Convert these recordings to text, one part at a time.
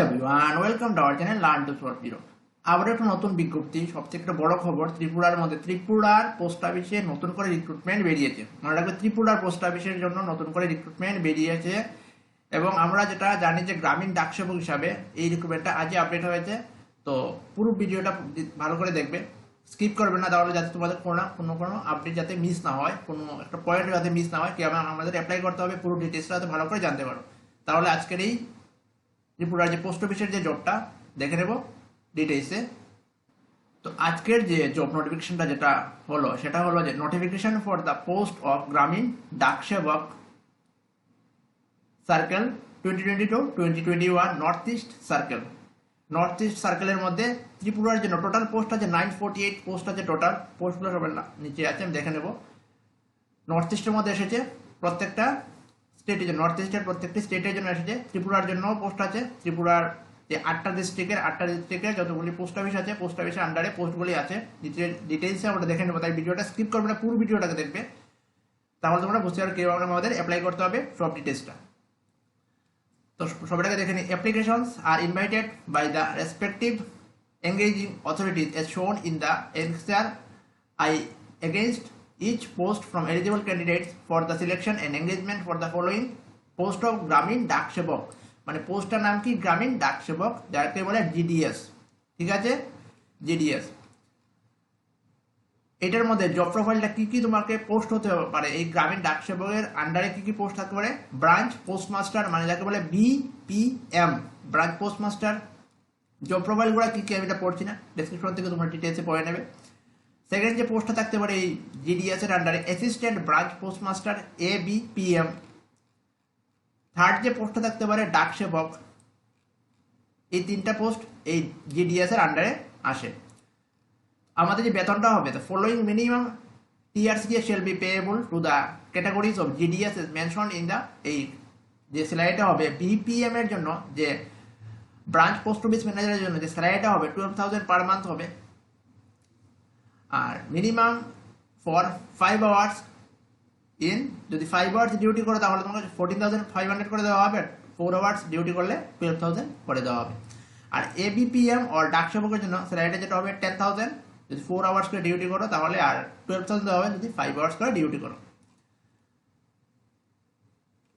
Everyone, welcome to our channel learn to solve zero. আবার একটা নতুন বিজ্ঞপ্তি, সবথেকে একটা বড় খবর, ত্রিপুরার পোস্ট অফিসে নতুন করে রিক্রুটমেন্ট বেরিয়েছে। মনে রাখবে, ত্রিপুরার পোস্ট অফিসের জন্য নতুন করে রিক্রুটমেন্ট বেরিয়েছে। এবং আমরা যেটা জানি যে গ্রামীণ ডাকসেবক হিসাবে এই রিক্রুটমেন্টটা আজই আপডেট হয়েছে। তো পুরো ভিডিওটা ভালো করে দেখবে, স্কিপ করবে না, তাহলে যাতে তোমাদের কোনো আপডেট যাতে মিস না হয়, কোনো একটা পয়েন্ট যাতে মিস না হয়, কি আমাদের অ্যাপ্লাই করতে হবে, পুরো ডিটেলসটা যাতে ভালো করে জানতে পারো। তাহলে আজকের এই ত্রিপুরার যে পোস্ট অফিসের যে জবটা দেখে নেব ডিটেলসে। তো আজকের যে জব নোটিফিকেশনটা যেটা হলো সেটা হলো যে notification for the post of Gramin Dak Sevak circle 2022-2021 north east circle. North east সার্কেলের মধ্যে ত্রিপুরার জন্য টোটাল পোস্ট আছে 948 পোস্ট আছে। টোটাল পোস্টগুলো সবার নিচে আছে, আমি দেখে নেব। নর্থ ইস্টের মধ্যে এসেছে প্রত্যেকটা স্টেটের জন্য, নর্থ ইস্টের প্রত্যেকটি স্টেটের জন্য এসেছে। ত্রিপুরার জন্য পোস্ট আছে, ত্রিপুরার যে 8টা ডিস্ট্রিক্টের যতগুলি পোস্ট অফিস আছে, পোস্ট অফিসের আন্ডারে পোস্টগুলি আছে। ডিটেলসে আমরা দেখে নেবো, তাই ভিডিওটা স্কিপ করবে না, পুরো ভিডিওটাকে দেখবে, তাহলে তোমরা বুঝতে পারবে কীভাবে আমাদের অ্যাপ্লাই করতে হবে সব ডিটেলসটা। তো সবাইটাকে দেখে নিই। Applications are invited by the respective engaging authorities as shown in the annexure I against each post from eligible candidates for the selection and engagement for the following post of গ্রামীণ ডাকসেবক। মানে পোস্টটার নাম কি? গ্রামীণ ডাকসেবক, যাকে বলে জিডিএস। ঠিক আছে, GDS. এটার মধ্যে জব প্রোফাইলটা কি কি তোমাকে পোস্ট হতে পারে, এই গ্রামীণ ডাকসেবকের আন্ডারে কি কি পোস্ট থাকতে পারে? ব্রাঞ্চ পোস্টমাস্টার, মানে যাকে বলে বিপিএম, ব্রাঞ্চ পোস্টমাস্টার। জব প্রোফাইলগুলো কি কি আমি এটা পড়ছি না, ডেসক্রিপশন থেকে তোমরা ডিটেলসে পড়ে নেবে। সেকেন্ড যে পোস্টটা থাকতে পারে এই জিডিএস এর আন্ডারে, assistant branch postmaster ABPM. Third যে পোস্টটা থাকতে পারে ডাকসেবক। এই তিনটা পোস্ট এই জিডিএস এর আন্ডারে আসে। আমাদের যে বেতনটা হবে, the following minimum TRCS shall be payable to the categories of GDS as mentioned in the এই যে স্যালারিটা হবে বিপিএম এর জন্য, যে ব্রাঞ্চ পোস্ট অফিস ম্যানেজারের জন্য যে স্যালারিটা হবে 12,000 পার মান্থ হবে। আর মিনিমাম ফর 5 আওয়ার্স ইন, যদি 5 আওয়ার্স ডিউটি করো তাহলে তোমাকে 14,500 করে দেওয়া হবে। 4 আওয়ার্স ডিউটি করলে 12,000 করে দেওয়া হবে। আর এবিপিএম আর ডাকসেবকের জন্য স্যালারিটা যেটা হবে 10,000, যদি 4 আওয়ার্স করে ডিউটি করো তাহলে, আর 12,000 দেওয়া হবে যদি 5 আওয়ার্স করে ডিউটি করো।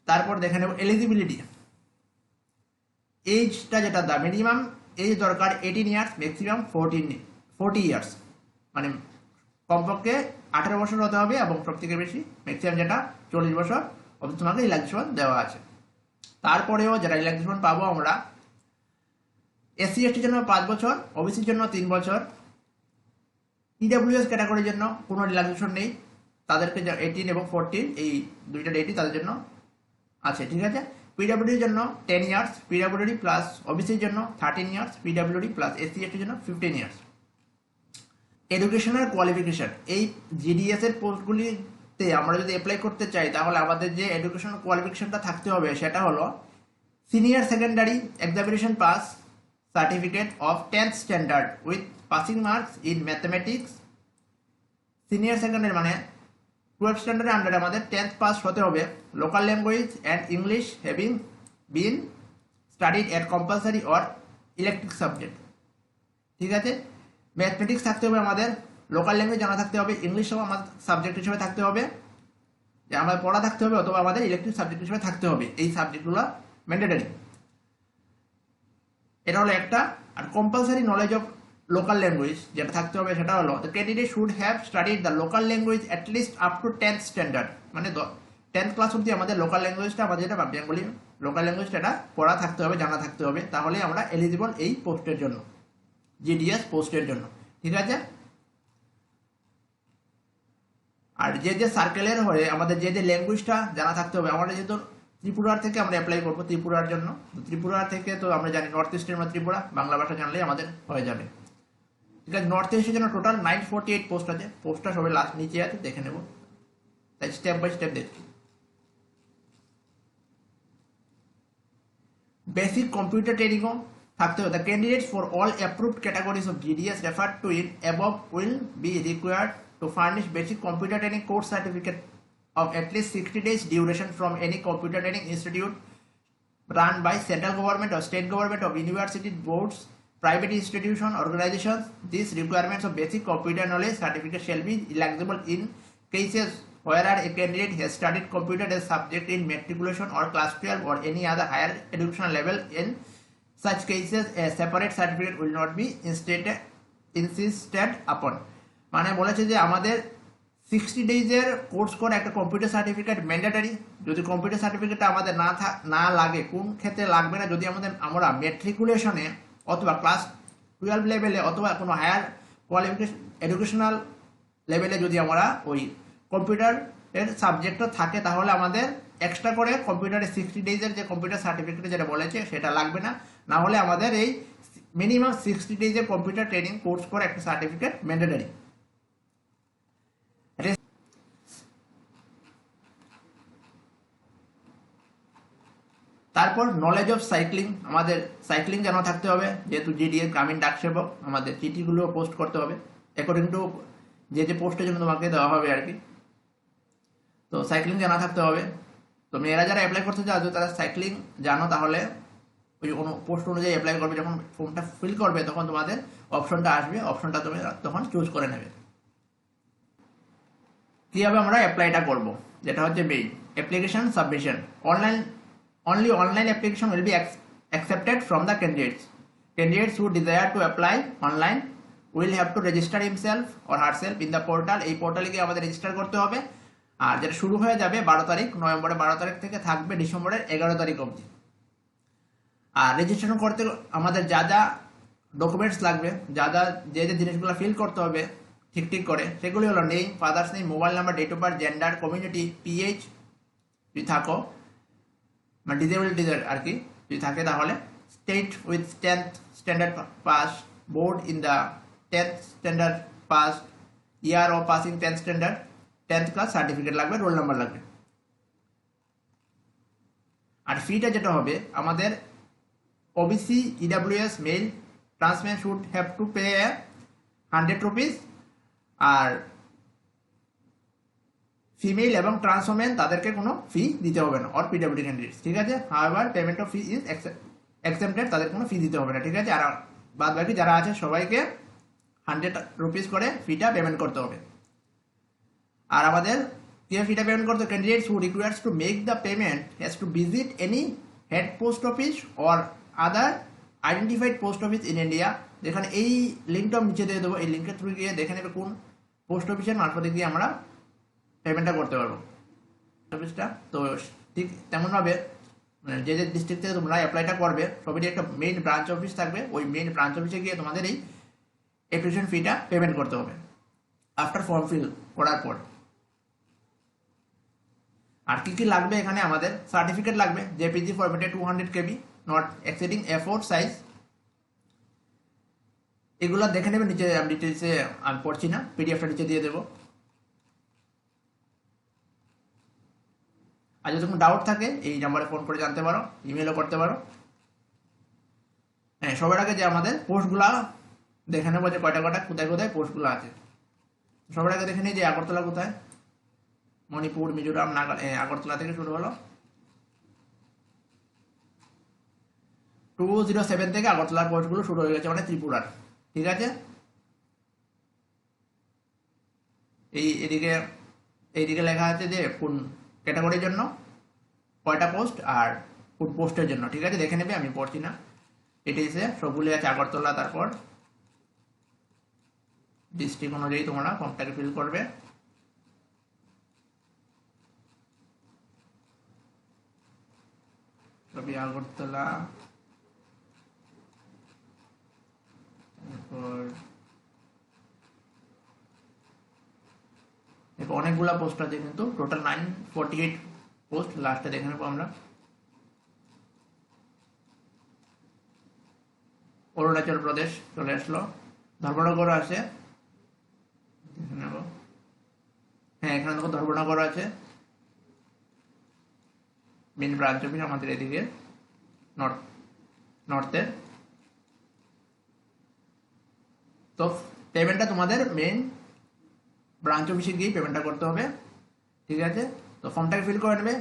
তারপর দেখে নেব এলিজিবিলিটি। এজটা যেটা দা মিনিমাম এজ দরকার 18 ইয়ার্স, ম্যাক্সিমাম 40 ইয়ার্স, মানে কমপক্ষে 18 বছর হতে হবে এবং সব থেকে বেশি ম্যাক্সিমাম যেটা 40 বছর অবধি তোমাকে রিল্যাক্সেশন দেওয়া আছে। তারপরেও যারা রিল্যাক্সেশন পাবো আমরা, এসসি এসটির জন্য 5 বছর, ওবিসির জন্য 3 বছর, ইডব্লিউএস ক্যাটাগরির জন্য কোনো রিল্যাক্সেশন নেই, তাদেরকে 18 এবং 14 এই দুইটা ডেটই তাদের জন্য আছে। ঠিক আছে, পিডব্লিউডির জন্য 10 ইয়ার্স, পিডব্লিউডি প্লাস ওবিসির জন্য 13 ইয়ার্স, পিডব্লিউডি প্লাস এসসি এসটির জন্য 15 ইয়ার্স। এডুকেশনাল কোয়ালিফিকেশন, এই জিডিএস এর পোস্টগুলিতে আমরা যদি অ্যাপ্লাই করতে চাই তাহলে আমাদের যে এডুকেশনাল কোয়ালিফিকেশনটা থাকতে হবে সেটা হলো senior secondary examination pass certificate of 10th standard with passing marks in mathematics. Senior secondary মানে 12th স্ট্যান্ডার্ডের আন্ডারে আমাদের 10th পাস হতে হবে। Local language and English having been studied at compulsory or electric subject. ঠিক আছে, ম্যাথমেটিক্স থাকতে হবে আমাদের, লোকাল ল্যাঙ্গুয়েজ জানা থাকতে হবে, ইংলিশও আমাদের সাবজেক্ট হিসেবে থাকতে হবে, যে আমাদের পড়া থাকতে হবে, অথবা আমাদের ইলেকট্রিক সাবজেক্ট হিসেবে থাকতে হবে। এই সাবজেক্টগুলো ম্যান্ডেটরি, এটা হলো একটা। আর compulsory knowledge of local language যেটা থাকতে হবে সেটা হলো the candidate should have studied the local language at least up to 10th standard, মানে 10th ক্লাস অব্দি আমাদের লোকাল ল্যাঙ্গুয়েজটা, আমাদের যেটা বেঙ্গলি লোকাল ল্যাঙ্গুয়েজটা এটা পড়া থাকতে হবে, জানা থাকতে হবে, তাহলে আমরা এলিজিবল এই পোস্টের জন্য, জিডিএস পোস্টের জন্য। ঠিক আছে, আর যে যে সার্কেলের হয়ে আমাদের যে যে ল্যাঙ্গুয়েজটা জানা থাকতে হবে, আমাদের যেহেতু ত্রিপুরার থেকে আমরা অ্যাপ্লাই করবো ত্রিপুরার জন্য, ত্রিপুরা থেকে তো আমরা জানি নর্থ ইস্টের মধ্যে ত্রিপুরা, বাংলা ভাষা জানলেই আমাদের হয়ে যাবে। ঠিক আছে, নর্থ ইস্টের জন্য টোটাল 948 পোস্ট আছে। পোস্টটা সবাই লাস্ট নিচে আছে, দেখে নেব, তাই স্টেপ বাই স্টেপ দেখি। বেসিক কম্পিউটার ট্রেনিংও থাকতে হবে। The candidates for all approved categories of GDS referred to in above will be required to furnish basic computer training course certificate of at least 60 days duration from any computer training institute run by central government or state government of university boards, private institution, organizations. These requirements of basic computer knowledge certificate shall be eligible in cases where a candidate has studied computer as subject in matriculation or class 12 or any other higher educational level. In such cases, a separate certificate will not be insisted upon. মানে বলেছে যে আমাদের 60 ডেজের course করে একটা computer certificate mandatory. যদি computer সার্টিফিকেটটা আমাদের না লাগে, কোন ক্ষেত্রে লাগবে না, যদি আমরা মেট্রিকুলেশনে অথবা ক্লাস 12 লেভেলে অথবা কোনো হায়ার কোয়ালিফিকেশন এডুকেশনাল লেভেলে যদি আমরা ওই কম্পিউটারের সাবজেক্টটা থাকে, তাহলে আমাদের এক্সট্রা করে কম্পিউটারে 60 ডেজের যে কম্পিউটার সার্টিফিকেট যেটা বলেছে সেটা লাগবে না। না হলে আমাদের এই মিনিমাম 60 ডেজের কম্পিউটার ট্রেনিং কোর্স করে একটা সার্টিফিকেট ম্যান্ডেটরি। তারপর নলেজ অফ সাইক্লিং, আমাদের সাইক্লিং জানা থাকতে হবে, যেহেতু জিডিএ গ্রামীণ ডাক সেবক, আমাদের চিঠিগুলো পোস্ট করতে হবে অ্যাকর্ডিং টু যে পোস্টের জন্য তোমাকে দেওয়া হবে আর কি। তো সাইক্লিং জানা থাকতে হবে। তো মেয়েরা যারা অ্যাপ্লাই করতে চাও তারা সাইক্লিং জানো, তাহলে ওই পোস্ট অনুযায়ী অ্যাপ্লাই করবে। যখন ফর্মটা ফিল করবে তখন তোমাদের অপশনটা আসবে, অপশনটা তুমি তখন চুজ করে নেবে। কীভাবে আমরা অ্যাপ্লাইটা করব, যেটা হচ্ছে main application submission. Only online application will be accepted from the candidates. Candidates who desire to apply online will have to register himself or herself in the portal. এই পোর্টালে গিয়ে আমাদের রেজিস্টার করতে হবে। আর যেটা শুরু হয়ে যাবে 12 তারিখ, নভেম্বরের 12 তারিখ থেকে থাকবে ডিসেম্বরের 11 তারিখ অবধি। আর রেজিস্ট্রেশন করতে আমাদের যা যা ডকুমেন্টস লাগবে, যে জিনিসগুলো ফিল করতে হবে ঠিক করে, সেগুলি হলো name, father's name, mobile number, date of birth, gender, community, PH যদি থাকো, মানে ডিসেবিলিটি আর কি যদি থাকে, তাহলে state with 10th standard pass, board in the 10th standard pass, year of passing 10th standard, 10th class certificate লাগবে, roll number লাগবে। আর ফিটা যেটা হবে, আমাদের OBC EWS male transman should have to pay 100 rupees, আর ফিমেল এবং transwomen তাদেরকে কোনো ফি দিতে হবে না, অর পিডব্লিউডি ক্যান্ডিডেটস, ঠিক আছে। However payment of fee is accepted, তাদের কোনো ফি দিতে হবে না, ঠিক আছে। আর বাদ বাকি যারা আছে সবাইকে 100 রুপিস করে ফিটা পেমেন্ট করতে হবে। আর আমাদের যে ফিটা পেমেন্ট করতে, candidates who requires to make the payment has to visit any head post office or other identified post office in India. যেখানে এই লিঙ্কটা নিচে দিয়ে দেবো, এই লিঙ্কের থ্রু গিয়ে দেখে নেবে কোন পোস্ট অফিসের মারফতে গিয়ে আমরা পেমেন্টটা করতে পারবো অফিসটা। তো ঠিক তেমনভাবে যে ডিস্ট্রিক্ট থেকে তোমরা অ্যাপ্লাইটা করবে সবারই একটা মেইন ব্রাঞ্চ অফিস থাকবে, ওই মেইন ব্রাঞ্চ অফিসে গিয়ে তোমাদের এই অ্যাপ্লিকেশন ফিটা পেমেন্ট করতে হবে আফটার ফর্ম ফিল করার পর। আর কি লাগবে এখানে, আমাদের সার্টিফিকেট লাগবে জেপিজি ফরম্যাটে 200 KB, not exceeding A4 size. এগুলো দেখে নেবে নিচে, আমি ডিটেলসে আমি পড়ছি না, পিডিএফটা নিচে দিয়ে দেবো। আর যদি কোনো ডাউট থাকে এই নাম্বারে ফোন করে জানতে পারো, ইমেলও করতে পারো। হ্যাঁ, সবার আগে যে আমাদের পোস্টগুলা দেখে নেবো যে কয়টা কোথায় পোস্টগুলো আছে। সবার আগে দেখে নিই যে আগরতলা কোথায়, মণিপুর, মিজোরাম, আগরতলা থেকে শুরু হলো। 207 থেকে আগরতলার পোস্টগুলো শুরু হয়ে গেছে, মানে ত্রিপুরার, ঠিক আছে। এইদিকে লেখা আছে যে কোন ক্যাটাগরির জন্য কয়টা পোস্ট আর কোন পোস্টের জন্য, ঠিক আছে, দেখে নেবে, আমি পড়ছি না। ডিটেলসে সবগুলি আছে আগরতলা। তারপর ডিস্ট্রিক্ট অনুযায়ী তোমরা ফর্মটাকে ফিল করবে। সবই আগরতলা। এরপর অনেকগুলা পোস্ট আছে, কিন্তু টোটাল 948 পোস্ট। লাস্টে দেখে নেবো আমরা। অরুণাচল প্রদেশ চলে আসলো, ধর্মনগর আছে, দেখে নেব। হ্যাঁ, এখানে দেখো ধর্মনগর আছে, মেন ব্রাঞ্চ অফিস আমাদের এদিকে নর্থের। তো পেমেন্টটা তোমাদের মেন ব্রাঞ্চ অফিসে গিয়ে পেমেন্টটা করতে হবে, ঠিক আছে। তো ফর্মটাকে ফিল করে নেবে,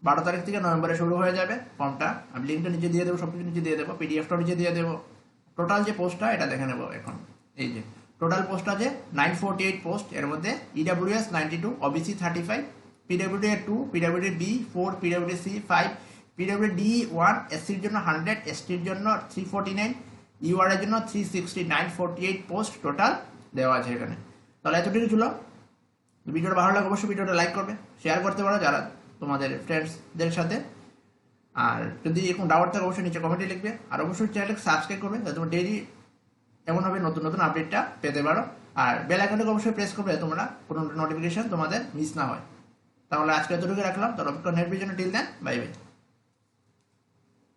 12 তারিখ থেকে নভেম্বরে শুরু হয়ে যাবে ফর্মটা। আমি লিঙ্কটা নিচে দিয়ে দেবো, সবকিছু নিচে দিয়ে দেবো, পিডিএফটাও নিচে দিয়ে দেবো। টোটাল যে পোস্টটা এটা দেখে নেবো এখন। এই যে টোটাল পোস্ট আছে 948 পোস্ট, এর মধ্যে EWS 92, OBC 35, PWD 2, PWD B 4, PWD C 5, PWD 1, এসসির জন্য 100, এসটির জন্য 349, ইউআর এর জন্য 360, 948 পোস্ট টোটাল দেওয়া আছে এখানে। তাহলে এতটুকু ছিল। ভিডিওটা ভালো লাগে অবশ্যই ভিডিওটা লাইক করবে, শেয়ার করতে পারো যারা তোমাদের ফ্রেন্ডসদের সাথে। আর যদি এরকম ডাউট থাকে অবশ্যই নিচে কমেন্টে লিখবে, আর অবশ্যই চ্যানেলকে সাবস্ক্রাইব করবে যাতে তোমরা ডেইলি এমনভাবে নতুন নতুন আপডেটটা পেতে পারো। আর বেল আইকনটাকে অবশ্যই প্রেস করবে তোমরা কোনো নোটিফিকেশন তোমাদের মিস না হয়। তাহলে আজকে এতটুকু রাখলাম। তো নেট ভিডিওর জন্য টিল দেন, বাই বাই।